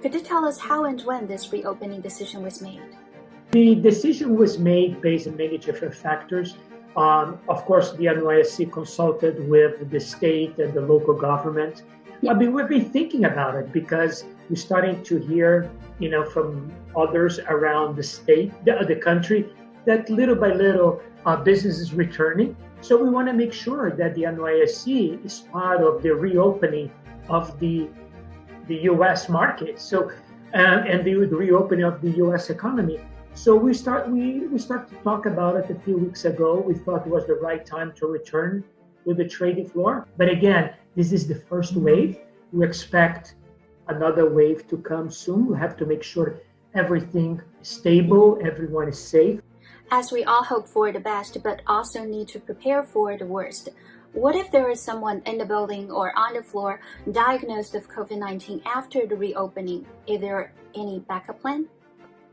Could you tell us how and when this reopening decision was made? The decision was made based on many different factors. Of course, the NYSE consulted with the state and the local government. I mean, we've been thinking about it because we're starting to hear, from others around the state, the country, that little by little business is returning. So we want to make sure that the NYSE is part of the reopening of the U.S. market. So and the reopening of the U.S. economy. So we start to talk about it a few weeks ago. We thought it was the right time to return to the trading floor. But again, this is the first wave. We expect another wave to come soon. We have to make sure everything is stable, everyone is safe. As we all hope for the best, but also need to prepare for the worst, what if there is someone in the building or on the floor diagnosed with COVID-19 after the reopening? Is there any backup plan?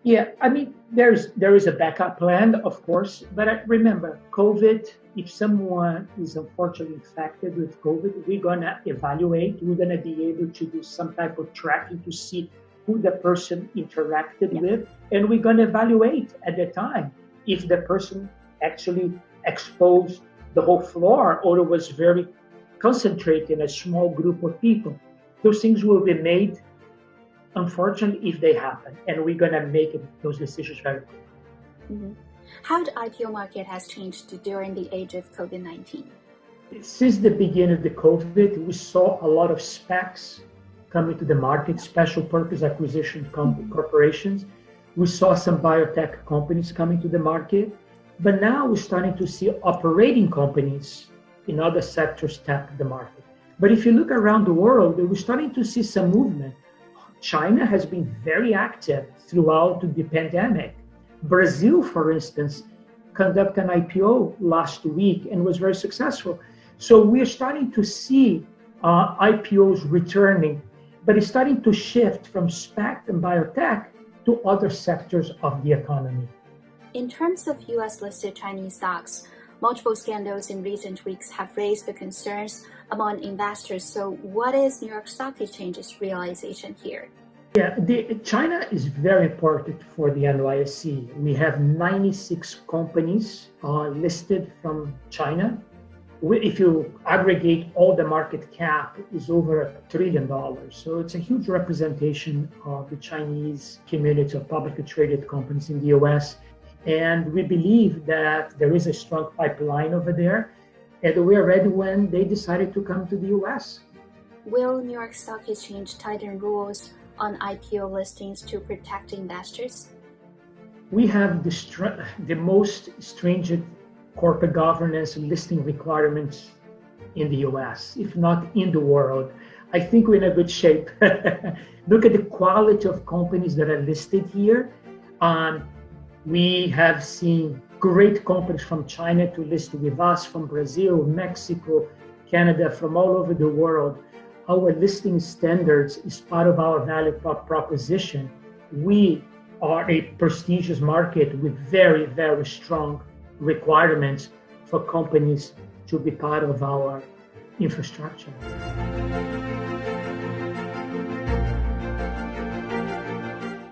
Yeah, I mean, there is a backup plan, of course, but remember, COVID, if someone is unfortunately infected with COVID, we're going to evaluate, we're going to be able to do some type of tracking to see who the person interacted with, and we're going to evaluate at the time if the person actually exposed the whole floor or it was very concentrated in a small group of people. Those things will be made, unfortunately, if they happen, and we're going to make those decisions very quickly. Mm-hmm. How the IPO market has changed during the age of COVID-19? Since the beginning of the COVID, we saw a lot of SPACs coming to the market, special purpose acquisition corporations. We saw some biotech companies coming to the market, but now we're starting to see operating companies in other sectors tap the market. But if you look around the world, we're starting to see some movement. China has been very active throughout the pandemic. Brazil, for instance, conducted an IPO last week and was very successful. So we're starting to see IPOs returning, but it's starting to shift from SPAC and biotech to other sectors of the economy. In terms of U.S.-listed Chinese stocks, multiple scandals in recent weeks have raised the concerns among investors. So what is New York Stock Exchange's realization here? Yeah, China is very important for the NYSE. We have 96 companies listed from China. If you aggregate all the market cap, is over $1 trillion. So it's a huge representation of the Chinese community of publicly traded companies in the U.S. And we believe that there is a strong pipeline over there, and we are ready when they decided to come to the U.S. Will New York Stock Exchange tighten rules on IPO listings to protect investors? We have the most stringent corporate governance and listing requirements in the U.S., if not in the world. I think we're in a good shape. Look at the quality of companies that are listed here. We have seen great companies from China to list with us, from Brazil, Mexico, Canada, from all over the world. Our listing standards is part of our value proposition. We are a prestigious market with very, very strong requirements for companies to be part of our infrastructure.